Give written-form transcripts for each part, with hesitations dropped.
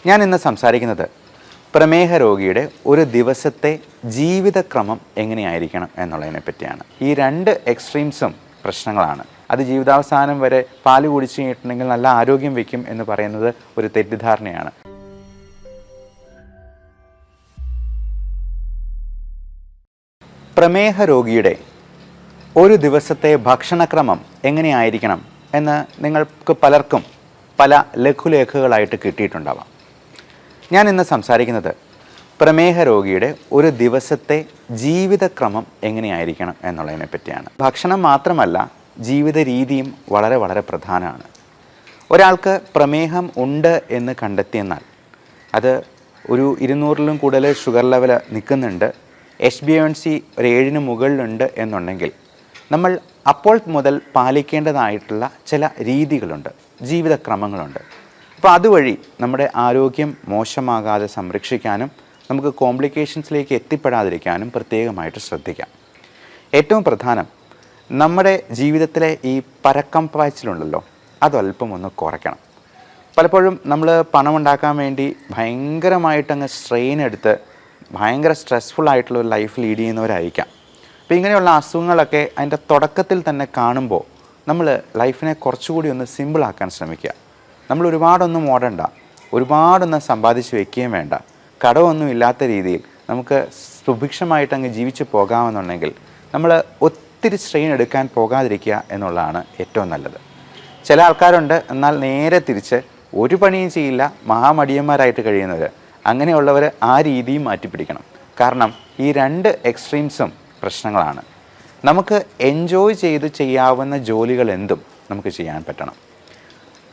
ഞാൻ ഇന്ന് സംസാരിക്കുന്നത് പ്രമേഹ രോഗിയുടെ ഒരു ദിവസത്തെ ജീവിതക്രമം എങ്ങനെയായിരിക്കണം എന്നുള്ളതിനെ പറ്റിയാണ്. ഈ രണ്ട് എക്സ്ട്രീംസും പ്രശ്നങ്ങളാണ്. അത് ജീവിതാവസാനം വരെ പാല് കുടിച്ചു കഴിഞ്ഞിട്ടുണ്ടെങ്കിൽ നല്ല ആരോഗ്യം വയ്ക്കും എന്ന് പറയുന്നത് ഒരു തെറ്റിദ്ധാരണയാണ്. പ്രമേഹ രോഗിയുടെ ഒരു ദിവസത്തെ ഭക്ഷണക്രമം എങ്ങനെയായിരിക്കണം എന്ന് നിങ്ങൾക്ക് പലർക്കും പല ലഘുലേഖകളായിട്ട് കിട്ടിയിട്ടുണ്ടാവാം. ഞാൻ ഇന്ന് സംസാരിക്കുന്നത് പ്രമേഹ രോഗിയുടെ ഒരു ദിവസത്തെ ജീവിതക്രമം എങ്ങനെയായിരിക്കണം എന്നുള്ളതിനെ പറ്റിയാണ്. ഭക്ഷണം മാത്രമല്ല, ജീവിത രീതിയും വളരെ വളരെ പ്രധാനമാണ്. ഒരാൾക്ക് പ്രമേഹം ഉണ്ട് എന്ന് കണ്ടെത്തിയെന്നാൽ അത് ഒരു 200-ലും കൂടുതൽ ഷുഗർ ലെവൽ നിൽക്കുന്നുണ്ട്, HbA1c ഒരു 7-ന് മുകളിലുണ്ട് എന്നുണ്ടെങ്കിൽ നമ്മൾ അപ്പോൾ മുതൽ പാലിക്കേണ്ടതായിട്ടുള്ള ചില രീതികളുണ്ട്, ജീവിതക്രമങ്ങളുണ്ട്. അപ്പോൾ അതുവഴി നമ്മുടെ ആരോഗ്യം മോശമാകാതെ സംരക്ഷിക്കാനും നമുക്ക് കോംപ്ലിക്കേഷൻസിലേക്ക് എത്തിപ്പെടാതിരിക്കാനും പ്രത്യേകമായിട്ട് ശ്രദ്ധിക്കാം. ഏറ്റവും പ്രധാനം, നമ്മുടെ ജീവിതത്തിലെ ഈ പരക്കം പാച്ചിലുണ്ടല്ലോ, അതല്പം ഒന്ന് കുറയ്ക്കണം. പലപ്പോഴും നമ്മൾ പണമുണ്ടാക്കാൻ വേണ്ടി ഭയങ്കരമായിട്ടങ്ങ് സ്ട്രെയിൻ എടുത്ത് ഭയങ്കര സ്ട്രെസ്ഫുൾ ഒരു ലൈഫ് ലീഡ് ചെയ്യുന്നവരായിരിക്കാം. അപ്പോൾ ഇങ്ങനെയുള്ള അസുഖങ്ങളൊക്കെ അതിൻ്റെ തുടക്കത്തിൽ തന്നെ കാണുമ്പോൾ നമ്മൾ ലൈഫിനെ കുറച്ചുകൂടി ഒന്ന് സിമ്പിളാക്കാൻ ശ്രമിക്കുക. നമ്മൾ ഒരുപാടൊന്നും ഓടണ്ട, ഒരുപാടൊന്നും സമ്പാദിച്ച് വയ്ക്കുകയും വേണ്ട, കടമൊന്നും ഇല്ലാത്ത രീതിയിൽ നമുക്ക് സുഭിക്ഷമായിട്ട് അങ്ങ് ജീവിച്ച് പോകാമെന്നുണ്ടെങ്കിൽ നമ്മൾ ഒത്തിരി സ്ട്രെയിൻ എടുക്കാൻ പോകാതിരിക്കുക എന്നുള്ളതാണ് ഏറ്റവും നല്ലത്. ചില ആൾക്കാരുണ്ട്, എന്നാൽ നേരെ തിരിച്ച് ഒരു പണിയും ചെയ്യില്ല, മഹാമടിയന്മാരായിട്ട് കഴിയുന്നവർ. അങ്ങനെയുള്ളവർ ആ രീതിയും മാറ്റിപ്പിടിക്കണം. കാരണം ഈ രണ്ട് എക്സ്ട്രീംസും പ്രശ്നങ്ങളാണ്. നമുക്ക് എൻജോയ് ചെയ്ത് ചെയ്യാവുന്ന ജോലികൾ എന്തും നമുക്ക് ചെയ്യാൻ പറ്റണം.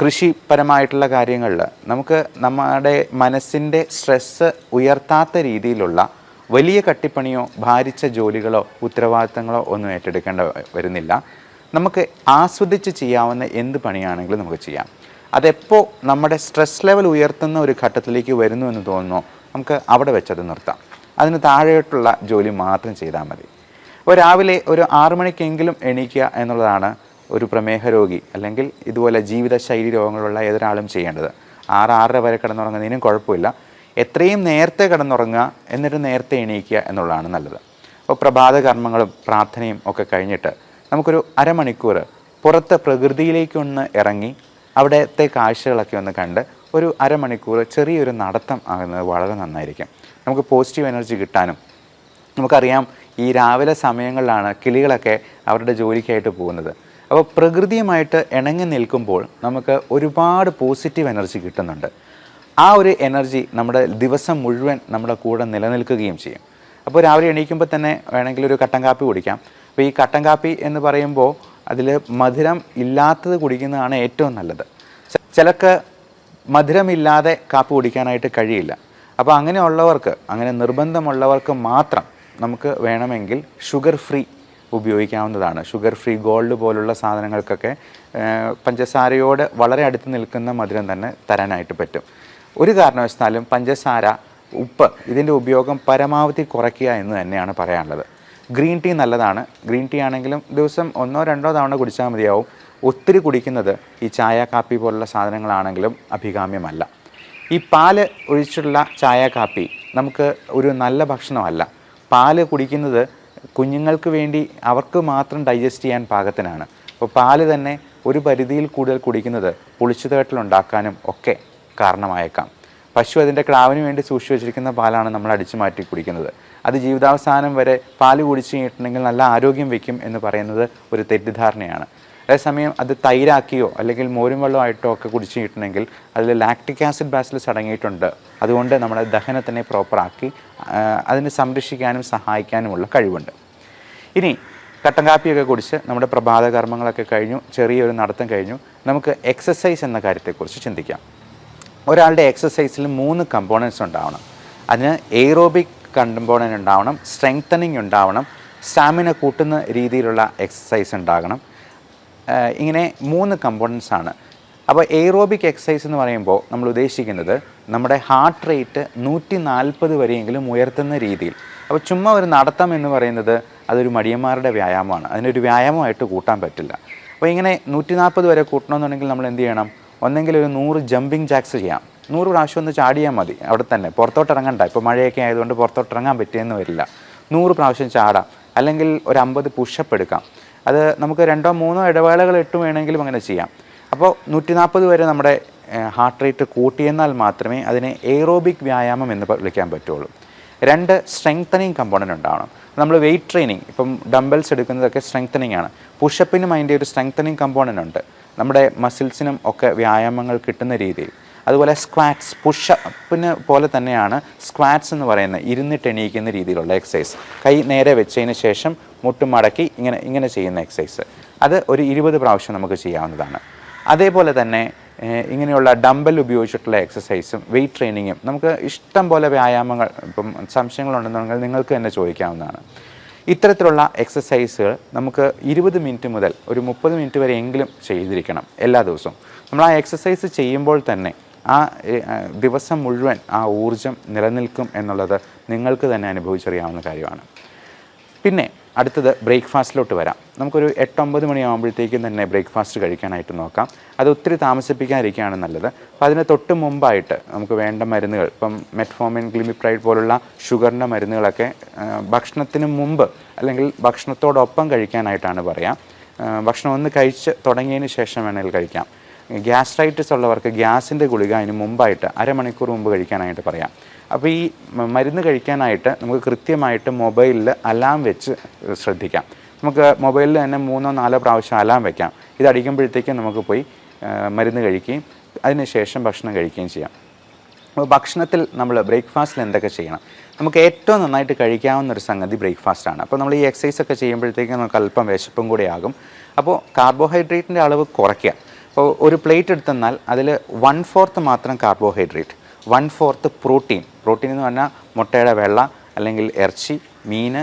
കൃഷിപരമായിട്ടുള്ള കാര്യങ്ങളിൽ നമുക്ക് നമ്മുടെ മനസ്സിൻ്റെ സ്ട്രെസ്സ് ഉയർത്താത്ത രീതിയിലുള്ള വലിയ കട്ടിപ്പണിയോ ഭാരിച്ച ജോലികളോ ഉത്തരവാദിത്തങ്ങളോ ഒന്നും ഏറ്റെടുക്കേണ്ട വരുന്നില്ല. നമുക്ക് ആസ്വദിച്ച് ചെയ്യാവുന്ന എന്ത് പണിയാണെങ്കിലും നമുക്ക് ചെയ്യാം. അതെപ്പോൾ നമ്മുടെ സ്ട്രെസ് ലെവൽ ഉയർത്തുന്ന ഒരു ഘട്ടത്തിലേക്ക് വരുന്നു എന്ന് തോന്നുന്നു, നമുക്ക് അവിടെ വെച്ചത് നിർത്താം. അതിന് താഴെയുള്ള ജോലി മാത്രം ചെയ്താൽ മതി. അപ്പോൾ രാവിലെ ഒരു 6 മണിക്കെങ്കിലും എണീക്കുക എന്നുള്ളതാണ് ഒരു പ്രമേഹ രോഗി അല്ലെങ്കിൽ ഇതുപോലെ ജീവിതശൈലി രോഗങ്ങളുള്ള ഏതൊരാളും ചെയ്യേണ്ടത്. 6-6:30 വരെ കിടന്നുറങ്ങുന്നതിനും കുഴപ്പമില്ല. എത്രയും നേരത്തെ കിടന്നുറങ്ങുക, എന്നിട്ട് നേരത്തെ എണീക്കുക എന്നുള്ളതാണ് നല്ലത്. അപ്പോൾ പ്രഭാത കർമ്മങ്ങളും പ്രാർത്ഥനയും ഒക്കെ കഴിഞ്ഞിട്ട് നമുക്കൊരു അരമണിക്കൂർ പുറത്ത് പ്രകൃതിയിലേക്കൊന്ന് ഇറങ്ങി അവിടുത്തെ കാഴ്ചകളൊക്കെ ഒന്ന് കണ്ട് ഒരു അരമണിക്കൂർ ചെറിയൊരു നടത്തം ആകുന്നത് വളരെ നന്നായിരിക്കും. നമുക്ക് പോസിറ്റീവ് എനർജി കിട്ടാനും. നമുക്കറിയാം, ഈ രാവിലെ സമയങ്ങളിലാണ് കിളികളൊക്കെ അവരുടെ ജോലിക്കായിട്ട് പോകുന്നത്. അപ്പോൾ പ്രകൃതിയുമായിട്ട് ഇണങ്ങി നിൽക്കുമ്പോൾ നമുക്ക് ഒരുപാട് പോസിറ്റീവ് എനർജി കിട്ടുന്നുണ്ട്. ആ ഒരു എനർജി നമ്മുടെ ദിവസം മുഴുവൻ നമ്മുടെ കൂടെ നിലനിൽക്കുകയും ചെയ്യും. അപ്പോൾ രാവിലെ എണീക്കുമ്പോൾ തന്നെ വേണമെങ്കിൽ ഒരു കട്ടൻ കാപ്പി കുടിക്കാം. അപ്പോൾ ഈ കട്ടൻ കാപ്പി എന്ന് പറയുമ്പോൾ അതിൽ മധുരം ഇല്ലാത്തത് കുടിക്കുന്നതാണ് ഏറ്റവും നല്ലത്. ചിലർക്ക് മധുരമില്ലാതെ കാപ്പി കുടിക്കാനായിട്ട് കഴിയില്ല. അപ്പോൾ അങ്ങനെയുള്ളവർക്ക്, അങ്ങനെ നിർബന്ധമുള്ളവർക്ക് മാത്രം നമുക്ക് വേണമെങ്കിൽ ഷുഗർ ഫ്രീ ഉപയോഗിക്കാവുന്നതാണ്. ഷുഗർ ഫ്രീ ഗോൾഡ് പോലുള്ള സാധനങ്ങൾക്കൊക്കെ പഞ്ചസാരയോട് വളരെ അടുത്ത് നിൽക്കുന്ന മധുരം തന്നെ തരാനായിട്ട് പറ്റും. ഒരു കാരണവശാലും പഞ്ചസാര, ഉപ്പ് ഇതിൻ്റെ ഉപയോഗം പരമാവധി കുറയ്ക്കുക എന്ന് തന്നെയാണ് പറയാനുള്ളത്. ഗ്രീൻ ടീ നല്ലതാണ്. ഗ്രീൻ ടീ ആണെങ്കിലും ദിവസം 1-2 തവണ കുടിച്ചാൽ മതിയാവും. ഒത്തിരി കുടിക്കുന്നത് ഈ ചായ കാപ്പി പോലുള്ള സാധനങ്ങളാണെങ്കിലും അഭികാമ്യമല്ല. ഈ പാല് ഒഴിച്ചുള്ള ചായ കാപ്പി നമുക്ക് ഒരു നല്ല ഭക്ഷണമല്ല. പാല് കുടിക്കുന്നത് കുഞ്ഞുങ്ങൾക്ക് വേണ്ടി അവർക്ക് മാത്രം ഡൈജസ്റ്റ് ചെയ്യാൻ പാകത്തിനാണ്. അപ്പോൾ പാല് തന്നെ ഒരു പരിധിയിൽ കൂടുതൽ കുടിക്കുന്നത് പുളിച്ചുതേട്ടലുണ്ടാക്കാനും ഒക്കെ കാരണമായേക്കാം. പശു അതിൻ്റെ ക്രാവിന് വേണ്ടി സൂക്ഷിച്ചു വെച്ചിരിക്കുന്ന പാലാണ് നമ്മൾ അടിച്ചു മാറ്റി കുടിക്കുന്നത്. അത് ജീവിതാവസാനം വരെ പാല് കുടിച്ചു കഴിഞ്ഞിട്ടുണ്ടെങ്കിൽ നല്ല ആരോഗ്യം വയ്ക്കും എന്ന് പറയുന്നത് ഒരു തെറ്റിദ്ധാരണയാണ്. അതേസമയം അത് തൈരാക്കിയോ അല്ലെങ്കിൽ മോരും വെള്ളമായിട്ടോ ഒക്കെ കുടിച്ചു കഴിഞ്ഞിട്ടുണ്ടെങ്കിൽ അതിൽ ലാക്റ്റിക് ആസിഡ് ബാസിലസ് അടങ്ങിയിട്ടുണ്ട്. അതുകൊണ്ട് നമ്മുടെ ദഹനത്തിനെ പ്രോപ്പറാക്കി അതിനെ സംരക്ഷിക്കാനും സഹായിക്കാനുമുള്ള കഴിവുണ്ട്. ഇനി കട്ടൻ കാപ്പിയൊക്കെ കുടിച്ച് നമ്മുടെ പ്രഭാത കർമ്മങ്ങളൊക്കെ കഴിഞ്ഞു, ചെറിയൊരു നടത്തം കഴിഞ്ഞു, നമുക്ക് എക്സസൈസ് എന്ന കാര്യത്തെക്കുറിച്ച് ചിന്തിക്കാം. ഒരാളുടെ എക്സസൈസിൽ 3 കമ്പോണൻസ് ഉണ്ടാവണം. അതിന് എയ്റോബിക് കമ്പോണൻ്റ് ഉണ്ടാവണം, സ്ട്രെങ്തനിങ് ഉണ്ടാവണം, സ്റ്റാമിന കൂട്ടുന്ന രീതിയിലുള്ള എക്സസൈസ് ഉണ്ടാകണം. ഇങ്ങനെ 3 കമ്പോണൻസ് ആണ്. അപ്പോൾ എയ്റോബിക് എക്സസൈസ് എന്ന് പറയുമ്പോൾ നമ്മൾ ഉദ്ദേശിക്കുന്നത് നമ്മുടെ ഹാർട്ട് റേറ്റ് 140 വരെയെങ്കിലും ഉയർത്തുന്ന രീതിയിൽ. അപ്പോൾ ചുമ്മാ ഒരു നടത്തം എന്ന് പറയുന്നത് അതൊരു മടിയന്മാരുടെ വ്യായാമമാണ്. അതിനൊരു വ്യായാമമായിട്ട് കൂട്ടാൻ പറ്റില്ല. അപ്പോൾ ഇങ്ങനെ 140 വരെ കൂട്ടണമെന്നുണ്ടെങ്കിൽ നമ്മൾ എന്ത് ചെയ്യണം? ഒന്നെങ്കിൽ ഒരു 100 ജമ്പിങ് ജാക്സ് ചെയ്യാം, 100 പ്രാവശ്യം ഒന്ന് ചാടിയാൽ മതി, അവിടെ തന്നെ പുറത്തോട്ട് ഇറങ്ങണ്ട. ഇപ്പോൾ മഴയൊക്കെ ആയതുകൊണ്ട് പുറത്തോട്ട് ഇറങ്ങാൻ പറ്റിയെന്ന് വരില്ല. 100 പ്രാവശ്യം ചാടാം, അല്ലെങ്കിൽ ഒരു 50 പുഷപ്പ് എടുക്കാം. അത് നമുക്ക് 2-3 ഇടവേളകൾ ഇട്ട് വേണമെങ്കിലും അങ്ങനെ ചെയ്യാം. അപ്പോൾ 140 വരെ നമ്മുടെ ഹാർട്ട് റേറ്റ് കൂട്ടിയെന്നാൽ മാത്രമേ അതിനെ എയ്റോബിക് വ്യായാമം എന്ന് വിളിക്കാൻ പറ്റുള്ളൂ. 2 സ്ട്രെങ്തനിങ് കമ്പോണൻ്റ് ഉണ്ടാവണം. നമ്മൾ വെയിറ്റ് ട്രെയിനിങ്, ഇപ്പം ഡംബൽസ് എടുക്കുന്നതൊക്കെ സ്ട്രെങ്തനിങ് ആണ്. പുഷപ്പിനും അതിൻ്റെ ഒരു സ്ട്രെങ്തനിങ് കമ്പോണൻ്റ് ഉണ്ട്, നമ്മുടെ മസിൽസിനും ഒക്കെ വ്യായാമങ്ങൾ കിട്ടുന്ന രീതിയിൽ. അതുപോലെ സ്ക്വാറ്റ്സ്, പുഷപ്പിന് പോലെ തന്നെയാണ് സ്ക്വാറ്റ്സ് എന്ന് പറയുന്നത്, ഇരുന്നിട്ട് എണീക്കുന്ന രീതിയിലുള്ള എക്സസൈസ്. കൈ നേരെ വെച്ചതിന് ശേഷം മുട്ടും മടക്കി ഇങ്ങനെ ചെയ്യുന്ന എക്സസൈസ്. അത് ഒരു 20 പ്രാവശ്യം നമുക്ക് ചെയ്യാവുന്നതാണ്. അതേപോലെ തന്നെ ഇങ്ങനെയുള്ള ഡംബൽ ഉപയോഗിച്ചിട്ടുള്ള എക്സസൈസും വെയിറ്റ് ട്രെയിനിങ്ങും നമുക്ക് ഇഷ്ടം പോലെ വ്യായാമങ്ങൾ, ഇപ്പം സംശയങ്ങളുണ്ടെന്നുണ്ടെങ്കിൽ നിങ്ങൾക്ക് തന്നെ ചോദിക്കാവുന്നതാണ്. ഇത്തരത്തിലുള്ള എക്സസൈസുകൾ നമുക്ക് 20 മിനിറ്റ് മുതൽ ഒരു 30 മിനിറ്റ് വരെ എങ്കിലും ചെയ്തിരിക്കണം എല്ലാ ദിവസവും. നമ്മൾ ആ എക്സസൈസ് ചെയ്യുമ്പോൾ തന്നെ ആ ദിവസം മുഴുവൻ ആ ഊർജം നിലനിൽക്കും എന്നുള്ളത് നിങ്ങൾക്ക് തന്നെ അനുഭവിച്ചറിയാവുന്ന കാര്യമാണ്. പിന്നെ അടുത്തത് ബ്രേക്ക്ഫാസ്റ്റിലോട്ട് വരാം. നമുക്കൊരു 8-9 മണിയാകുമ്പോഴത്തേക്കും തന്നെ ബ്രേക്ക്ഫാസ്റ്റ് കഴിക്കാനായിട്ട് നോക്കാം. അത് ഒത്തിരി താമസിപ്പിക്കാതിരിക്കുകയാണ് നല്ലത്. അപ്പോൾ അതിന് തൊട്ട് മുമ്പായിട്ട് നമുക്ക് വേണ്ട മരുന്നുകൾ, ഇപ്പം മെറ്റ്ഫോമിൻ, ഗ്ലിമിപ്രൈഡ് പോലുള്ള ഷുഗറിൻ്റെ മരുന്നുകളൊക്കെ ഭക്ഷണത്തിന് മുമ്പ് അല്ലെങ്കിൽ ഭക്ഷണത്തോടൊപ്പം കഴിക്കാനായിട്ടാണ് പറയാം. ഭക്ഷണം ഒന്ന് കഴിച്ച് തുടങ്ങിയതിന് ശേഷം വേണമെങ്കിൽ കഴിക്കാം. ഗ്യാസ്ട്രൈറ്റിസ് ഉള്ളവർക്ക് ഗ്യാസിൻ്റെ ഗുളിക അതിന് മുമ്പായിട്ട് അരമണിക്കൂർ മുമ്പ് കഴിക്കാനായിട്ട് പറയാം. അപ്പോൾ ഈ മരുന്ന് കഴിക്കാനായിട്ട് നമുക്ക് കൃത്യമായിട്ട് മൊബൈലിൽ അലാം വെച്ച് ശ്രദ്ധിക്കാം. നമുക്ക് മൊബൈലിൽ തന്നെ 3-4 പ്രാവശ്യം അലാം വയ്ക്കാം. ഇതടിക്കുമ്പോഴത്തേക്കും നമുക്ക് പോയി മരുന്ന് കഴിക്കുകയും അതിന് ശേഷം ഭക്ഷണം കഴിക്കുകയും ചെയ്യാം. അപ്പോൾ ഭക്ഷണത്തിൽ നമ്മൾ ബ്രേക്ക്ഫാസ്റ്റിൽ എന്തൊക്കെ ചെയ്യണം? നമുക്ക് ഏറ്റവും നന്നായിട്ട് കഴിക്കാവുന്ന ഒരു സംഗതി ബ്രേക്ക്ഫാസ്റ്റാണ്. അപ്പോൾ നമ്മൾ ഈ എക്സസൈസ് ഒക്കെ ചെയ്യുമ്പോഴത്തേക്കും നമുക്ക് അല്പം വിശപ്പും കൂടെ ആകും. അപ്പോൾ കാർബോഹൈഡ്രേറ്റിൻ്റെ അളവ് കുറയ്ക്കുക. അപ്പോൾ ഒരു പ്ലേറ്റ് എടുത്തെന്നാൽ അതിൽ 1/4 മാത്രം കാർബോഹൈഡ്രേറ്റ്, 1/4 പ്രോട്ടീൻ എന്ന് പറഞ്ഞാൽ മുട്ടയുടെ വെള്ള, അല്ലെങ്കിൽ ഇറച്ചി, മീൻ,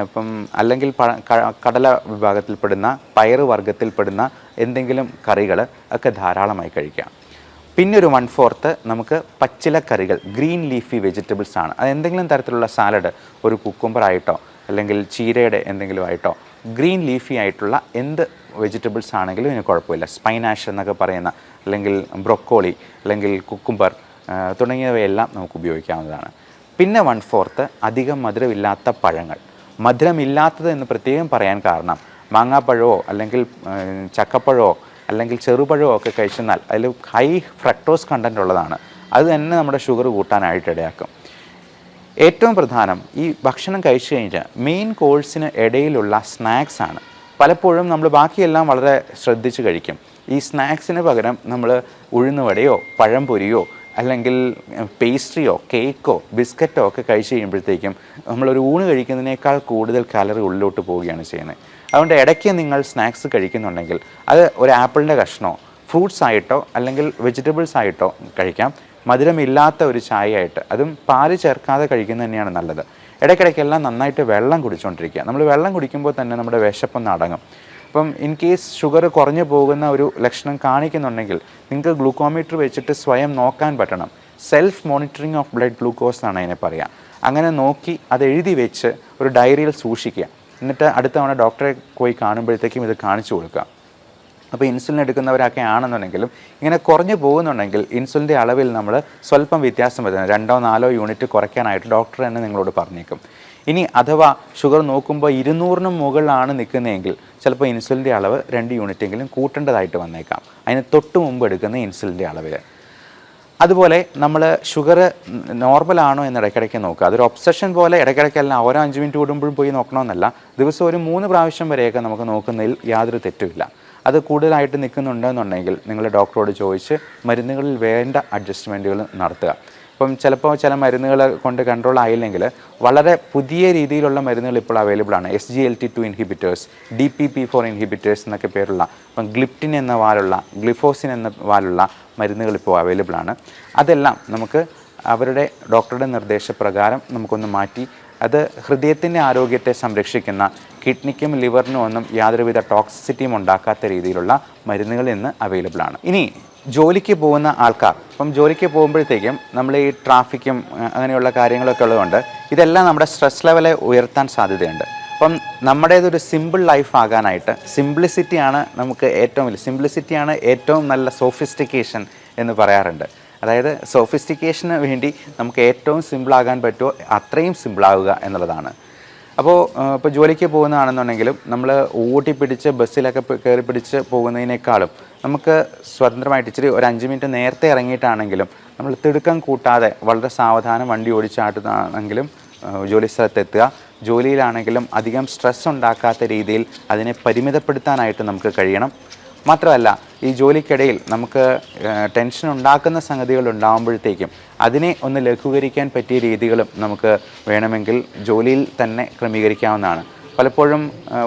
ഇപ്പം അല്ലെങ്കിൽ കടല വിഭാഗത്തിൽപ്പെടുന്ന പയറ് വർഗ്ഗത്തിൽപ്പെടുന്ന എന്തെങ്കിലും കറികൾ ഒക്കെ ധാരാളമായി കഴിക്കാം. പിന്നെ ഒരു 1/4 നമുക്ക് പച്ചിലക്കറികൾ, ഗ്രീൻ ലീഫി വെജിറ്റബിൾസ് ആണ്. അത് എന്തെങ്കിലും തരത്തിലുള്ള സാലഡ്, ഒരു കുക്കുംബറായിട്ടോ അല്ലെങ്കിൽ ചീരയുടെ എന്തെങ്കിലും ആയിട്ടോ, ഗ്രീൻ ലീഫി ആയിട്ടുള്ള എന്ത് വെജിറ്റബിൾസ് ആണെങ്കിലും ഇതിന് കുഴപ്പമില്ല. സ്പൈനാഷ് എന്നൊക്കെ പറയുന്ന, അല്ലെങ്കിൽ ബ്രൊക്കോളി, അല്ലെങ്കിൽ കുക്കുംബർ തുടങ്ങിയവയെല്ലാം നമുക്ക് ഉപയോഗിക്കാവുന്നതാണ്. പിന്നെ 1/4 അധികം മധുരമില്ലാത്ത പഴങ്ങൾ. മധുരമില്ലാത്തത് എന്ന് പ്രത്യേകം പറയാൻ കാരണം മാങ്ങാപ്പഴമോ അല്ലെങ്കിൽ ചക്കപ്പഴമോ അല്ലെങ്കിൽ ചെറുപഴമോ ഒക്കെ കഴിച്ചെന്നാൽ അതിൽ ഹൈ ഫ്രക്ടോസ് കണ്ടൻറ്റ് ഉള്ളതാണ്. അത് തന്നെ നമ്മുടെ ഷുഗർ കൂട്ടാനായിട്ട് ഇടയാക്കും. ഏറ്റവും പ്രധാനം ഈ ഭക്ഷണം കഴിച്ചു കഴിഞ്ഞാൽ മെയിൻ കോഴ്സിന് ഇടയിലുള്ള സ്നാക്സാണ്. പലപ്പോഴും നമ്മൾ ബാക്കിയെല്ലാം വളരെ ശ്രദ്ധിച്ച് കഴിക്കും. ഈ സ്നാക്സിന് പകരം നമ്മൾ ഉഴുന്നുവടയോ പഴംപൊരിയോ അല്ലെങ്കിൽ പേസ്ട്രിയോ കേക്കോ ബിസ്ക്കറ്റോ ഒക്കെ കഴിച്ച് കഴിയുമ്പോഴത്തേക്കും നമ്മളൊരു ഊണ് കഴിക്കുന്നതിനേക്കാൾ കൂടുതൽ കാലറി ഉള്ളിലോട്ട് പോവുകയാണ് ചെയ്യുന്നത്. അതുകൊണ്ട് ഇടയ്ക്ക് നിങ്ങൾ സ്നാക്സ് കഴിക്കുന്നുണ്ടെങ്കിൽ അത് ഒരു ആപ്പിളിൻ്റെ കഷ്ണമോ ഫ്രൂട്ട്സ് ആയിട്ടോ അല്ലെങ്കിൽ വെജിറ്റബിൾസ് ആയിട്ടോ കഴിക്കാം. മധുരമില്ലാത്ത ഒരു ചായയായിട്ട്, അതും പാല് ചേർക്കാതെ കഴിക്കുന്നത് തന്നെയാണ് നല്ലത്. ഇടയ്ക്കിടയ്ക്കെല്ലാം നന്നായിട്ട് വെള്ളം കുടിച്ചുകൊണ്ടിരിക്കുക. നമ്മൾ വെള്ളം കുടിക്കുമ്പോൾ തന്നെ നമ്മുടെ വിശപ്പൊന്ന് അടങ്ങും. അപ്പം ഇൻ കേസ് ഷുഗർ കുറഞ്ഞു പോകുന്ന ഒരു ലക്ഷണം കാണിക്കുന്നുണ്ടെങ്കിൽ നിങ്ങൾക്ക് ഗ്ലൂക്കോമീറ്റർ വെച്ചിട്ട് സ്വയം നോക്കാൻ പറ്റണം. Self monitoring of blood glucose എന്നാണ് അതിനെ പറയുക. അങ്ങനെ നോക്കി അത് എഴുതി വെച്ച് ഒരു ഡയറിയിൽ സൂക്ഷിക്കുക. എന്നിട്ട് അടുത്ത തവണ ഡോക്ടറെ പോയി കാണുമ്പോഴത്തേക്കും ഇത് കാണിച്ചു കൊടുക്കുക. അപ്പോൾ ഇൻസുലിൻ എടുക്കുന്നവരൊക്കെ ആണെന്നുണ്ടെങ്കിലും ഇങ്ങനെ കുറഞ്ഞു പോകുന്നുണ്ടെങ്കിൽ ഇൻസുലിൻ്റെ അളവിൽ നമ്മൾ സ്വല്പം വ്യത്യാസം വരുന്നത് 2-4 യൂണിറ്റ് കുറയ്ക്കാനായിട്ട് ഡോക്ടർ തന്നെ നിങ്ങളോട് പറഞ്ഞേക്കും. ഇനി അഥവാ ഷുഗർ നോക്കുമ്പോൾ 200-ന് മുകളിലാണ് നിൽക്കുന്നതെങ്കിൽ ചിലപ്പോൾ ഇൻസുലിൻ്റെ അളവ് 2 യൂണിറ്റെങ്കിലും കൂട്ടേണ്ടതായിട്ട് വന്നേക്കാം, അതിന് തൊട്ട് മുമ്പ് എടുക്കുന്ന ഇൻസുലിൻ്റെ അളവിൽ. അതുപോലെ നമ്മൾ ഷുഗർ നോർമലാണോ എന്ന് ഇടയ്ക്കിടയ്ക്ക് നോക്കുക. അതൊരു ഒബ്സഷൻ പോലെ ഇടയ്ക്കിടയ്ക്കെല്ലാം ഓരോ 5 മിനിറ്റ് കൂടുമ്പോഴും പോയി നോക്കണമെന്നല്ല. ദിവസം ഒരു 3 പ്രാവശ്യം വരെയൊക്കെ നമുക്ക് നോക്കുന്നതിൽ യാതൊരു തെറ്റുമില്ല. അത് കൂടുതലായിട്ട് നിൽക്കുന്നുണ്ടെന്നുണ്ടെങ്കിൽ നിങ്ങൾ ഡോക്ടറോട് ചോദിച്ച് മരുന്നുകളിൽ വേണ്ട അഡ്ജസ്റ്റ്മെൻറ്റുകൾ നടത്തുക. ഇപ്പം ചിലപ്പോൾ ചില മരുന്നുകൾ കൊണ്ട് കൺട്രോൾ ആയില്ലെങ്കിൽ വളരെ പുതിയ രീതിയിലുള്ള മരുന്നുകൾ ഇപ്പോൾ അവൈലബിൾ ആണ്. SGLT2 ഇൻഹിബിറ്റേഴ്സ്, DPP4 ഇൻഹിബിറ്റേഴ്സ് എന്നൊക്കെ പേരുള്ള, ഇപ്പം ഗ്ലിപ്റ്റിൻ എന്ന വാലുള്ള, ഗ്ലിഫോസിൻ എന്ന വാലുള്ള മരുന്നുകൾ ഇപ്പോൾ അവൈലബിൾ ആണ്. അതെല്ലാം നമുക്ക് അവരുടെ ഡോക്ടറുടെ നിർദ്ദേശപ്രകാരം നമുക്കൊന്ന് മാറ്റി അത് ഹൃദയത്തിൻ്റെ ആരോഗ്യത്തെ സംരക്ഷിക്കുന്ന, കിഡ്നിക്കും ലിവറിനും ഒന്നും യാതൊരുവിധ ടോക്സിസിറ്റിയും ഉണ്ടാക്കാത്ത രീതിയിലുള്ള മരുന്നുകൾ ഇന്ന് അവൈലബിൾ ആണ്. ഇനി ജോലിക്ക് പോകുന്ന ആൾക്കാർ, ഇപ്പം ജോലിക്ക് പോകുമ്പോഴത്തേക്കും നമ്മൾ ഈ ട്രാഫിക്കും അങ്ങനെയുള്ള കാര്യങ്ങളൊക്കെ ഉള്ളതുകൊണ്ട് ഇതെല്ലാം നമ്മുടെ സ്ട്രെസ് ലെവലെ ഉയർത്താൻ സാധ്യതയുണ്ട്. അപ്പം നമ്മുടേതൊരു സിമ്പിൾ ലൈഫ് ആകാനായിട്ട് സിംപ്ലിസിറ്റിയാണ് നമുക്ക് ഏറ്റവും വലിയ, സിംപ്ലിസിറ്റിയാണ് ഏറ്റവും നല്ല സോഫിസ്റ്റിക്കേഷൻ എന്ന് പറയാറുണ്ട്. അതായത് സോഫിസ്റ്റിക്കേഷന് വേണ്ടി നമുക്ക് ഏറ്റവും സിമ്പിളാകാൻ പറ്റുമോ അത്രയും സിമ്പിളാവുക എന്നുള്ളതാണ്. അപ്പോൾ ഇപ്പോൾ ജോലിക്ക് പോകുന്നതാണെന്നുണ്ടെങ്കിലും നമ്മൾ ഓട്ടിപ്പിടിച്ച് ബസ്സിലൊക്കെ കയറി പിടിച്ച് പോകുന്നതിനേക്കാളും നമുക്ക് സ്വതന്ത്രമായിട്ട് ഇച്ചിരി ഒരു 5 മിനിറ്റ് നേരത്തെ ഇറങ്ങിയിട്ടാണെങ്കിലും നമ്മൾ തിടുക്കം കൂട്ടാതെ വളരെ സാവധാനം വണ്ടി ഓടിച്ചാട്ടുന്നതാണെങ്കിലും ജോലി സ്ഥലത്തെത്തുക. ജോലിയിലാണെങ്കിലും അധികം സ്ട്രെസ് ഉണ്ടാക്കാത്ത രീതിയിൽ അതിനെ പരിമിതപ്പെടുത്താനായിട്ട് നമുക്ക് കഴിയണം. മാത്രമല്ല ഈ ജോലിക്കിടയിൽ നമുക്ക് ടെൻഷൻ ഉണ്ടാക്കുന്ന സംഗതികൾ ഉണ്ടാകുമ്പോഴത്തേക്കും അതിനെ ഒന്ന് ലഘൂകരിക്കാൻ പറ്റിയ രീതികളും നമുക്ക് വേണമെങ്കിൽ ജോലിയിൽ തന്നെ ക്രമീകരിക്കാവുന്നതാണ്. പലപ്പോഴും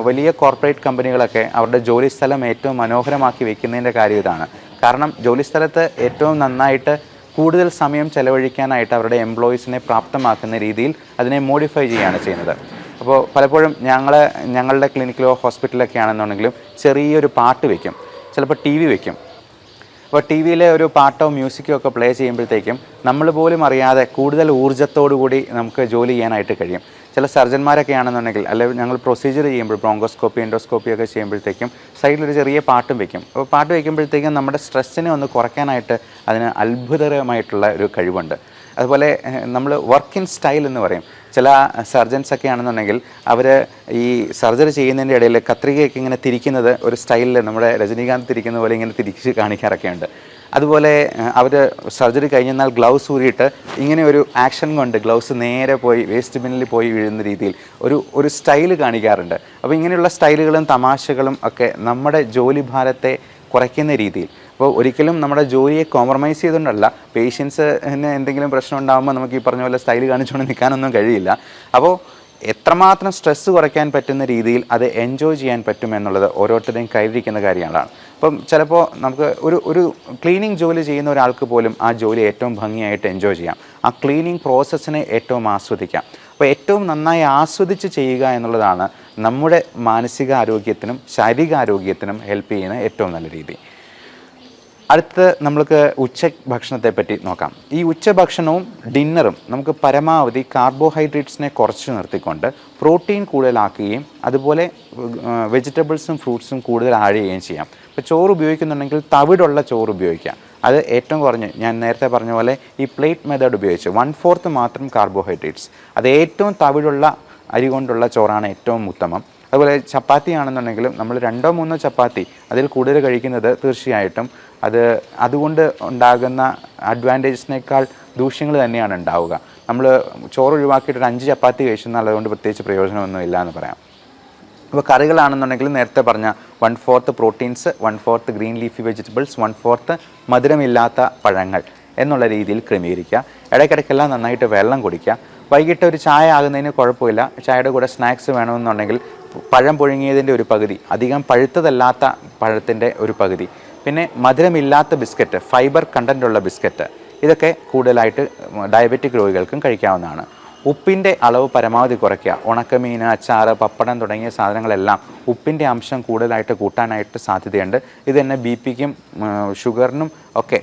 വലിയ കോർപ്പറേറ്റ് കമ്പനികളൊക്കെ അവരുടെ ജോലി സ്ഥലം ഏറ്റവും മനോഹരമാക്കി വെക്കുന്നതിൻ്റെ കാര്യം ഇതാണ്. കാരണം ജോലി സ്ഥലത്ത് ഏറ്റവും നന്നായിട്ട് കൂടുതൽ സമയം ചെലവഴിക്കാനായിട്ട് അവരുടെ എംപ്ലോയീസിനെ പ്രാപ്തമാക്കുന്ന രീതിയിൽ അതിനെ മോഡിഫൈ ചെയ്യുകയാണ് ചെയ്യുന്നത്. അപ്പോൾ പലപ്പോഴും ഞങ്ങളുടെ ക്ലിനിക്കിലോ ഹോസ്പിറ്റലൊക്കെ ആണെന്നുണ്ടെങ്കിലും ചെറിയൊരു പാട്ട് വയ്ക്കും, ചിലപ്പോൾ ടി വി വയ്ക്കും. അപ്പോൾ ടി വിയിലെ ഒരു പാട്ടോ മ്യൂസിക്കോ ഒക്കെ പ്ലേ ചെയ്യുമ്പോഴത്തേക്കും നമ്മൾ പോലും അറിയാതെ കൂടുതൽ ഊർജ്ജത്തോടു കൂടി നമുക്ക് ജോലി ചെയ്യാനായിട്ട് കഴിയും. ചില സർജന്മാരൊക്കെ ആണെന്നുണ്ടെങ്കിൽ അല്ലെങ്കിൽ ഞങ്ങൾ പ്രൊസീജിയർ ചെയ്യുമ്പോൾ ബ്രോങ്കോസ്കോപ്പി എൻഡോസ്കോപ്പി ഒക്കെ ചെയ്യുമ്പോഴത്തേക്കും സൈഡിലൊരു ചെറിയ പാട്ടും വയ്ക്കും. അപ്പോൾ പാട്ട് വയ്ക്കുമ്പോഴത്തേക്കും നമ്മുടെ സ്ട്രെസ്സിനെ ഒന്ന് കുറയ്ക്കാനായിട്ട് അതിന് അത്ഭുതകരമായിട്ടുള്ള ഒരു കഴിവുണ്ട്. അതുപോലെ നമ്മൾ വർക്ക് ഇൻ സ്റ്റൈൽ എന്ന് പറയും. ചില സർജൻസൊക്കെ ആണെന്നുണ്ടെങ്കിൽ അവർ ഈ സർജറി ചെയ്യുന്നതിൻ്റെ ഇടയിൽ കത്രികയൊക്കെ ഇങ്ങനെ തിരിക്കുന്നത് ഒരു സ്റ്റൈലിൽ നമ്മുടെ രജനീകാന്ത് തിരിക്കുന്ന പോലെ ഇങ്ങനെ തിരിച്ച് കാണിക്കാറൊക്കെ ഉണ്ട്. അതുപോലെ അവർ സർജറി കഴിഞ്ഞാൽ ഗ്ലൗസ് ഊരിയിട്ട് ഇങ്ങനെ ഒരു ആക്ഷൻ കൊണ്ട് ഗ്ലൗസ് നേരെ പോയി വേസ്റ്റ് ബിന്നിൽ പോയി വീഴുന്ന രീതിയിൽ ഒരു സ്റ്റൈൽ കാണിക്കാറുണ്ട്. അപ്പോൾ ഇങ്ങനെയുള്ള സ്റ്റൈലുകളും തമാശകളും ഒക്കെ നമ്മുടെ ജോലി ഭാരത്തെ കുറയ്ക്കുന്ന രീതിയിൽ. അപ്പോൾ ഒരിക്കലും നമ്മുടെ ജോലിയെ കോംപ്രമൈസ് ചെയ്തുകൊണ്ടല്ല, പേഷ്യൻസിന് എന്തെങ്കിലും പ്രശ്നം ഉണ്ടാകുമ്പോൾ നമുക്ക് ഈ പറഞ്ഞ പോലെ സ്റ്റൈൽ കാണിച്ചുകൊണ്ട് നിൽക്കാനൊന്നും കഴിയില്ല. അപ്പോൾ എത്രമാത്രം സ്ട്രെസ്സ് കുറയ്ക്കാൻ പറ്റുന്ന രീതിയിൽ അത് എൻജോയ് ചെയ്യാൻ പറ്റും എന്നുള്ളത് ഓരോരുത്തരുടെയും കയ്യിലിരിക്കുന്ന കാര്യങ്ങളാണ്. അപ്പം ചിലപ്പോൾ നമുക്ക് ഒരു ക്ലീനിങ് ജോലി ചെയ്യുന്ന ഒരാൾക്ക് പോലും ആ ജോലി ഏറ്റവും ഭംഗിയായിട്ട് എൻജോയ് ചെയ്യാം. ആ ക്ലീനിങ് പ്രോസസ്സിനെ ഏറ്റവും ആസ്വദിക്കാം. അപ്പോൾ ഏറ്റവും നന്നായി ആസ്വദിച്ച് ചെയ്യുക എന്നുള്ളതാണ് നമ്മുടെ മാനസികാരോഗ്യത്തിനും ശാരീരികാരോഗ്യത്തിനും ഹെൽപ്പ് ചെയ്യുന്ന ഏറ്റവും നല്ല രീതി. അടുത്ത് നമ്മൾക്ക് ഉച്ചഭക്ഷണത്തെ പറ്റി നോക്കാം. ഈ ഉച്ചഭക്ഷണവും ഡിന്നറും നമുക്ക് പരമാവധി കാർബോഹൈഡ്രേറ്റ്സിനെ കുറച്ച് നിർത്തിക്കൊണ്ട് പ്രോട്ടീൻ കൂടുതലാക്കുകയും അതുപോലെ വെജിറ്റബിൾസും ഫ്രൂട്ട്സും കൂടുതൽ ആഡ് ചെയ്യുകയും ചെയ്യാം. ഇപ്പോൾ ചോറ് ഉപയോഗിക്കുന്നുണ്ടെങ്കിൽ തവിടുള്ള ചോറ് ഉപയോഗിക്കാം. അത് ഏറ്റവും കുറഞ്ഞ് ഞാൻ നേരത്തെ പറഞ്ഞ പോലെ ഈ പ്ലേറ്റ് മെത്തേഡ് ഉപയോഗിച്ച് 1/4 മാത്രം കാർബോഹൈഡ്രേറ്റ്സ്, അത് ഏറ്റവും തവിടുള്ള അരി കൊണ്ടുള്ള ചോറാണ് ഏറ്റവും ഉത്തമം. അതുപോലെ ചപ്പാത്തി ആണെന്നുണ്ടെങ്കിലും നമ്മൾ 2-3 ചപ്പാത്തി അതിൽ കൂടുതൽ കഴിക്കുന്നത് തീർച്ചയായിട്ടും അതുകൊണ്ട് ഉണ്ടാകുന്ന അഡ്വാൻറ്റേജസിനേക്കാൾ ദൂഷ്യങ്ങൾ തന്നെയാണ് ഉണ്ടാവുക. നമ്മൾ ചോറ് ഒഴിവാക്കിയിട്ട് 5 ചപ്പാത്തി കഴിച്ചെന്നാൽ അതുകൊണ്ട് പ്രത്യേകിച്ച് പ്രയോജനമൊന്നും ഇല്ല എന്ന് പറയാം. അപ്പോൾ കറികളാണെന്നുണ്ടെങ്കിൽ നേരത്തെ പറഞ്ഞ 1/4 പ്രോട്ടീൻസ്, 1/4 ഗ്രീൻ ലീഫി വെജിറ്റബിൾസ്, 1/4 മധുരമില്ലാത്ത പഴങ്ങൾ എന്നുള്ള രീതിയിൽ ക്രമീകരിക്കുക. ഇടയ്ക്കിടയ്ക്കെല്ലാം നന്നായിട്ട് വെള്ളം കുടിക്കുക. വൈകിട്ട് ഒരു ചായ ആകുന്നതിന് കുഴപ്പമില്ല. ചായയുടെ കൂടെ സ്നാക്സ് വേണമെന്നുണ്ടെങ്കിൽ പഴം പുഴുങ്ങിയതിൻ്റെ ഒരു പകുതി, അധികം പഴുത്തതല്ലാത്ത പഴത്തിൻ്റെ ഒരു പകുതി, പിന്നെ മധുരമില്ലാത്ത ബിസ്ക്കറ്റ്, ഫൈബർ കണ്ടൻറ്റുള്ള ബിസ്ക്കറ്റ്, ഇതൊക്കെ കൂടുതലായിട്ട് ഡയബറ്റിക് രോഗികൾക്കും കഴിക്കാവുന്നതാണ്. ഉപ്പിൻ്റെ അളവ് പരമാവധി കുറയ്ക്കുക. ഉണക്കമീൻ, അച്ചാറ്, പപ്പടം തുടങ്ങിയ സാധനങ്ങളെല്ലാം ഉപ്പിൻ്റെ അംശം കൂടുതലായിട്ട് കൂട്ടാനായിട്ട് സാധ്യതയുണ്ട്. ഇത് തന്നെ BP-ക്കും ഷുഗറിനും ഒക്കെ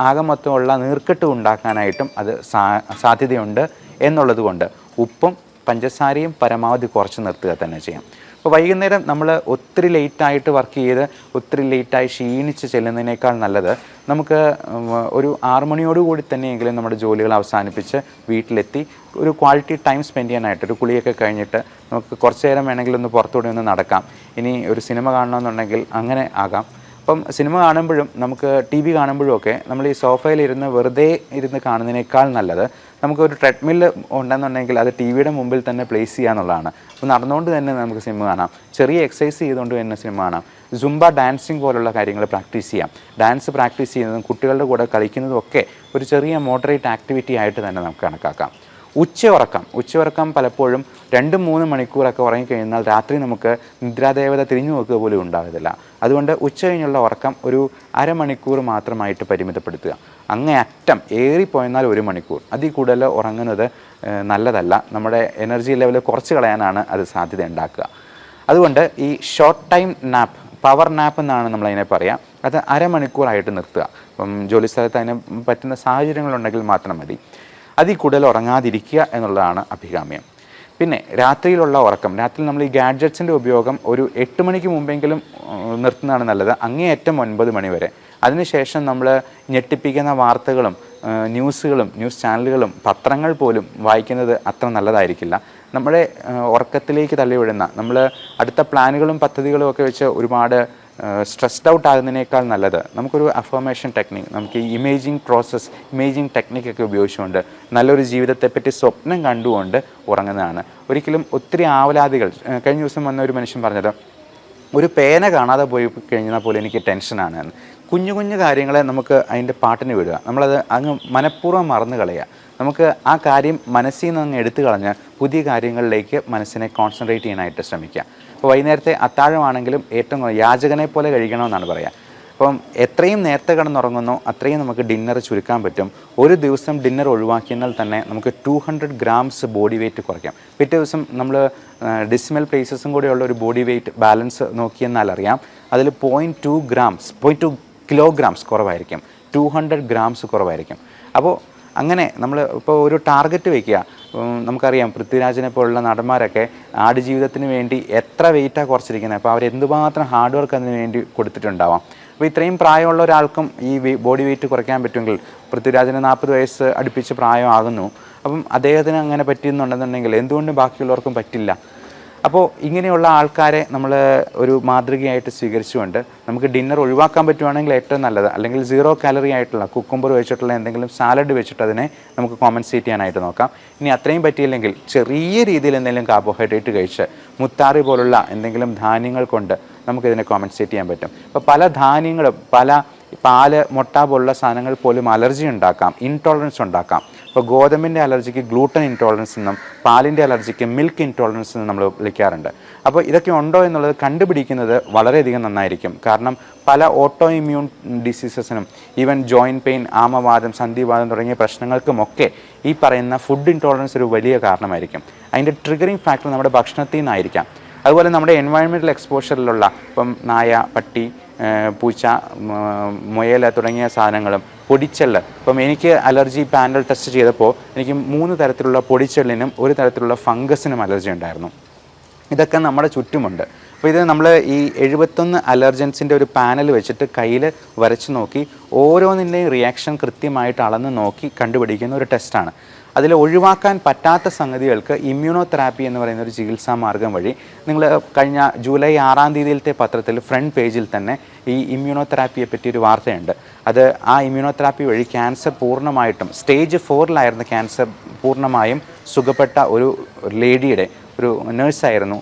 ആകെ മൊത്തമുള്ള നീർക്കെട്ട് ഉണ്ടാക്കാനായിട്ടും അത് സാധ്യതയുണ്ട് എന്നുള്ളത് കൊണ്ട് ഉപ്പും പഞ്ചസാരയും പരമാവധി കുറച്ച് നിർത്തുക തന്നെ ചെയ്യാം. അപ്പോൾ വൈകുന്നേരം നമ്മൾ ഒത്തിരി ലേറ്റായിട്ട് വർക്ക് ചെയ്ത് ഒത്തിരി ലേറ്റായി ക്ഷീണിച്ച് ചെല്ലുന്നതിനേക്കാൾ നല്ലത് നമുക്ക് ഒരു 6 മണിയോടുകൂടി തന്നെയെങ്കിലും നമ്മുടെ ജോലികൾ അവസാനിപ്പിച്ച് വീട്ടിലെത്തി ഒരു ക്വാളിറ്റി ടൈം സ്പെൻഡ് ചെയ്യാനായിട്ട്, ഒരു കുളിയൊക്കെ കഴിഞ്ഞിട്ട് നമുക്ക് കുറച്ച് നേരം വേണമെങ്കിൽ ഒന്ന് പുറത്തുകൂടി ഒന്ന് നടക്കാം. ഇനി ഒരു സിനിമ കാണണമെന്നുണ്ടെങ്കിൽ അങ്ങനെ ആകാം. അപ്പം സിനിമ കാണുമ്പോഴും നമുക്ക് TV കാണുമ്പോഴും ഒക്കെ നമ്മൾ ഈ സോഫയിലിരുന്ന് വെറുതെ ഇരുന്ന് കാണുന്നതിനേക്കാൾ നല്ലത് നമുക്കൊരു ട്രെഡ്മില്ല് ഉണ്ടെന്നുണ്ടെങ്കിൽ അത് TV-യുടെ മുമ്പിൽ തന്നെ പ്ലേസ് ചെയ്യാന്നുള്ളതാണ്. അപ്പോൾ നടന്നുകൊണ്ട് തന്നെ നമുക്ക് സിനിമ കാണാം. ചെറിയ എക്സസൈസ് ചെയ്തുകൊണ്ട് തന്നെ സിനിമ കാണാം. സുംബ ഡാൻസിങ് പോലുള്ള കാര്യങ്ങൾ പ്രാക്ടീസ് ചെയ്യാം. ഡാൻസ് പ്രാക്ടീസ് ചെയ്യുന്നതും കുട്ടികളുടെ കൂടെ കളിക്കുന്നതും ഒക്കെ ഒരു ചെറിയ മോഡറേറ്റ് ആക്ടിവിറ്റി ആയിട്ട് തന്നെ നമുക്ക് കണക്കാക്കാം. ഉച്ചയുറക്കം പലപ്പോഴും 2-3 മണിക്കൂറൊക്കെ ഉറങ്ങിക്കഴിഞ്ഞാൽ രാത്രി നമുക്ക് നിദ്രാദേവത തിരിഞ്ഞു നോക്കുക പോലും ഉണ്ടാകുന്നില്ല. അതുകൊണ്ട് ഉച്ച കഴിഞ്ഞുള്ള ഉറക്കം ഒരു അരമണിക്കൂർ മാത്രമായിട്ട് പരിമിതപ്പെടുത്തുക. അങ്ങേയറ്റം ഏറിപ്പോയെന്നാൽ 1 മണിക്കൂർ, അതിൽ കൂടുതൽ ഉറങ്ങുന്നത് നല്ലതല്ല. നമ്മുടെ എനർജി ലെവൽ കുറച്ച് കളയാനാണ് അത് സാധ്യത ഉണ്ടാക്കുക. അതുകൊണ്ട് ഈ short time nap, power nap എന്നാണ് നമ്മളതിനെ പറയാം, അത് അരമണിക്കൂറായിട്ട് നിർത്തുക. ഇപ്പം ജോലി സ്ഥലത്ത് അതിന് പറ്റുന്ന സാഹചര്യങ്ങളുണ്ടെങ്കിൽ മാത്രം മതി. അതിൽ കൂടുതൽ ഉറങ്ങാതിരിക്കുക എന്നുള്ളതാണ് അഭികാമ്യം. പിന്നെ രാത്രിയിലുള്ള ഉറക്കം, രാത്രി നമ്മൾ ഈ ഗാഡ്ജറ്റ്സിൻ്റെ ഉപയോഗം ഒരു 8 മണിക്ക് മുമ്പെങ്കിലും നിർത്തുന്നതാണ് നല്ലത്. അങ്ങേയറ്റം 9 മണി വരെ. അതിനുശേഷം നമ്മൾ ഞെട്ടിപ്പിക്കുന്ന വാർത്തകളും ന്യൂസുകളും ന്യൂസ് ചാനലുകളും പത്രങ്ങൾ പോലും വായിക്കുന്നത് അത്ര നല്ലതായിരിക്കില്ല. നമ്മുടെ ഉറക്കത്തിലേക്ക് തള്ളിവിടുന്ന നമ്മൾ അടുത്ത പ്ലാനുകളും പദ്ധതികളും ഒക്കെ വെച്ച് ഒരുപാട് സ്ട്രെസ്ഡ് ഔട്ട് ആകുന്നതിനേക്കാൾ നല്ലത് നമുക്കൊരു അഫർമേഷൻ ടെക്നിക്ക്, നമുക്ക് ഈ ഇമേജിങ് ടെക്നിക്കൊക്കെ ഉപയോഗിച്ചുകൊണ്ട് നല്ലൊരു ജീവിതത്തെപ്പറ്റി സ്വപ്നം കണ്ടുകൊണ്ട് ഉറങ്ങുന്നതാണ്. ഒരിക്കലും ഒത്തിരി ആവലാതികൾ, കഴിഞ്ഞ ദിവസം വന്ന ഒരു മനുഷ്യൻ പറഞ്ഞത്, ഒരു പേന കാണാതെ പോയി കഴിഞ്ഞാൽ പോലും എനിക്ക് ടെൻഷനാണ് എന്ന്. കുഞ്ഞു കുഞ്ഞു കാര്യങ്ങളെ നമുക്ക് അതിൻ്റെ പാട്ടിന് വിടുക, നമ്മളത് അങ്ങ് മനഃപൂർവ്വം മറന്നു കളയുക. നമുക്ക് ആ കാര്യം മനസ്സിൽ നിന്ന് അങ്ങ് എടുത്തു കളഞ്ഞ് പുതിയ കാര്യങ്ങളിലേക്ക് മനസ്സിനെ കോൺസെൻട്രേറ്റ് ചെയ്യാനായിട്ട് ശ്രമിക്കുക. അപ്പോൾ വൈകുന്നേരത്തെ അത്താഴമാണെങ്കിലും ഏറ്റവും യാചകനെ പോലെ കഴിക്കണമെന്നാണ് പറയുക. അപ്പം എത്രയും നേരത്തെ കിടന്നുറങ്ങുന്നോ അത്രയും നമുക്ക് ഡിന്നർ ചുരുക്കാൻ പറ്റും. ഒരു ദിവസം ഡിന്നർ ഒഴിവാക്കിയാൽ തന്നെ നമുക്ക് 200 ഗ്രാംസ് ബോഡി വെയിറ്റ് കുറയ്ക്കാം. പിറ്റേ ദിവസം നമ്മൾ ഡെസിമൽ പ്ലേസസും കൂടെയുള്ള ഒരു ബോഡി വെയിറ്റ് ബാലൻസ് നോക്കിയെന്നാൽ അറിയാം, അതിൽ 0.2 കിലോഗ്രാംസ് കുറവായിരിക്കും, 200 ഗ്രാംസ് കുറവായിരിക്കും. അപ്പോൾ അങ്ങനെ നമ്മൾ ഇപ്പോൾ ഒരു ടാർഗറ്റ് വയ്ക്കുക. നമുക്കറിയാം പൃഥ്വിരാജിനെ പോലുള്ള നടന്മാരൊക്കെ ആടുജീവിതത്തിന് വേണ്ടി എത്ര വെയിറ്റാണ് കുറച്ചിരിക്കുന്നത്. അപ്പോൾ അവർ എന്തുമാത്രം ഹാർഡ് വർക്ക് അതിന് വേണ്ടി കൊടുത്തിട്ടുണ്ടാവാം. അപ്പോൾ ഇത്രയും പ്രായമുള്ള ഒരാൾക്കും ഈ ബോഡി വെയിറ്റ് കുറയ്ക്കാൻ പറ്റുമെങ്കിൽ, പൃഥ്വിരാജിന് 40 വയസ്സ് അടുപ്പിച്ച് പ്രായമാകുന്നു, അപ്പം അദ്ദേഹത്തിന് അങ്ങനെ പറ്റുന്നുണ്ടെന്നുണ്ടെങ്കിൽ എന്തുകൊണ്ട് ബാക്കിയുള്ളവർക്കും പറ്റില്ല? അപ്പോൾ ഇങ്ങനെയുള്ള ആൾക്കാരെ നമ്മൾ ഒരു മാതൃകയായിട്ട് സ്വീകരിച്ചുകൊണ്ട് നമുക്ക് ഡിന്നർ ഒഴിവാക്കാൻ പറ്റുവാണെങ്കിൽ ഏറ്റവും നല്ലത്. അല്ലെങ്കിൽ 0 കാലറി ആയിട്ടുള്ള കുക്കുംബർ വെച്ചിട്ടുള്ള എന്തെങ്കിലും സാലഡ് വെച്ചിട്ട് അതിനെ നമുക്ക് കോമ്പൻസേറ്റ് ചെയ്യാനായിട്ട് നോക്കാം. ഇനി അത്രയും പറ്റിയില്ലെങ്കിൽ ചെറിയ രീതിയിൽ എന്തെങ്കിലും കാർബോഹൈഡ്രേറ്റ് കഴിച്ച് മുത്താറി പോലുള്ള എന്തെങ്കിലും ധാന്യങ്ങൾ കൊണ്ട് നമുക്കിതിനെ കോമ്പൻസേറ്റ് ചെയ്യാൻ പറ്റും. ഇപ്പോൾ പല ധാന്യങ്ങളും, പല പാല്, മുട്ട പോലുള്ള സാധനങ്ങൾ പോലും അലർജി ഉണ്ടാക്കാം, ഇൻടോളറൻസ് ഉണ്ടാക്കാം. ഇപ്പോൾ ഗോതമ്പിൻ്റെ അലർജിക്ക് ഗ്ലൂട്ടൻ ഇൻടോളറൻസ് എന്നും പാലിൻ്റെ അലർജിക്ക് മിൽക്ക് ഇൻടോളറൻസ് എന്നും നമ്മൾ വിളിക്കാറുണ്ട്. അപ്പോൾ ഇതൊക്കെ ഉണ്ടോ എന്നുള്ളത് കണ്ടുപിടിക്കുന്നത് വളരെയധികം നന്നായിരിക്കും. കാരണം പല ഓട്ടോ ഇമ്മ്യൂൺ ഡിസീസസിനും, ഈവൻ ജോയിൻറ്റ് പെയിൻ, ആമവാദം, സന്ധിവാദം തുടങ്ങിയ പ്രശ്നങ്ങൾക്കുമൊക്കെ ഈ പറയുന്ന ഫുഡ് ഇൻടോളറൻസ് ഒരു വലിയ കാരണമായിരിക്കും. അതിൻ്റെ ട്രിഗറിങ് ഫാക്ടർ നമ്മുടെ ഭക്ഷണത്തിൽ നിന്നായിരിക്കാം. അതുപോലെ നമ്മുടെ എൻവയൺമെൻറ്റൽ എക്സ്പോഷറിലുള്ള ഇപ്പം നായ, പട്ടി, പൂച്ച, മുയൽ തുടങ്ങിയ സാധനങ്ങളും പൊടിച്ചെള്ള്. ഇപ്പം എനിക്ക് അലർജി പാനൽ ടെസ്റ്റ് ചെയ്തപ്പോൾ എനിക്ക് 3 തരത്തിലുള്ള പൊടിച്ചെള്ളിനും 1 തരത്തിലുള്ള ഫംഗസിനും അലർജി ഉണ്ടായിരുന്നു. ഇതൊക്കെ നമ്മുടെ ചുറ്റുമുണ്ട്. അപ്പോൾ ഇത് നമ്മൾ ഈ 71 അലർജൻസിൻ്റെ ഒരു പാനൽ വെച്ചിട്ട് കയ്യിൽ വരച്ച് നോക്കി ഓരോന്നിൻ്റെയും റിയാക്ഷൻ കൃത്യമായിട്ട് അളന്ന് നോക്കി കണ്ടുപിടിക്കുന്ന ഒരു ടെസ്റ്റാണ്. അതിൽ ഒഴിവാക്കാൻ പറ്റാത്ത സംഗതികൾക്ക് ഇമ്മ്യൂണോതെറാപ്പി എന്ന് പറയുന്ന ഒരു ചികിത്സാ മാർഗം വഴി, നിങ്ങൾ കഴിഞ്ഞ ജൂലൈ 6-ാം തീയതിയിലത്തെ പത്രത്തിൽ ഫ്രണ്ട് പേജിൽ തന്നെ ഈ ഇമ്മ്യൂണോതെറാപ്പിയെ പറ്റിയൊരു വാർത്തയുണ്ട്. അത് ആ ഇമ്മ്യൂണോതെറാപ്പി വഴി ക്യാൻസർ പൂർണ്ണമായിട്ടും സ്റ്റേജ് 4-ലായിരുന്ന ക്യാൻസർ പൂർണ്ണമായും സുഖപ്പെട്ട ഒരു ലേഡിയുടെ, ഒരു നേഴ്സായിരുന്നു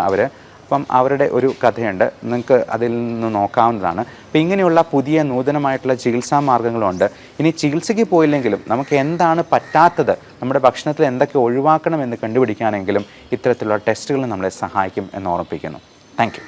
അവർ. അപ്പം അവരുടെ ഒരു കഥയുണ്ട്, നിങ്ങൾക്ക് അതിൽ നിന്ന് നോക്കാവുന്നതാണ്. അപ്പം ഇങ്ങനെയുള്ള പുതിയ നൂതനമായിട്ടുള്ള ചികിത്സാ മാർഗ്ഗങ്ങളുണ്ട്. ഇനി ചികിത്സയ്ക്ക് പോയില്ലെങ്കിലും നമുക്ക് എന്താണ് പറ്റാത്തത്, നമ്മുടെ ഭക്ഷണത്തിൽ എന്തൊക്കെ ഒഴിവാക്കണമെന്ന് കണ്ടുപിടിക്കാനെങ്കിലും ഇത്തരത്തിലുള്ള ടെസ്റ്റുകൾ നമ്മളെ സഹായിക്കും എന്ന് ഓർമ്മിപ്പിക്കുന്നു. Thank you.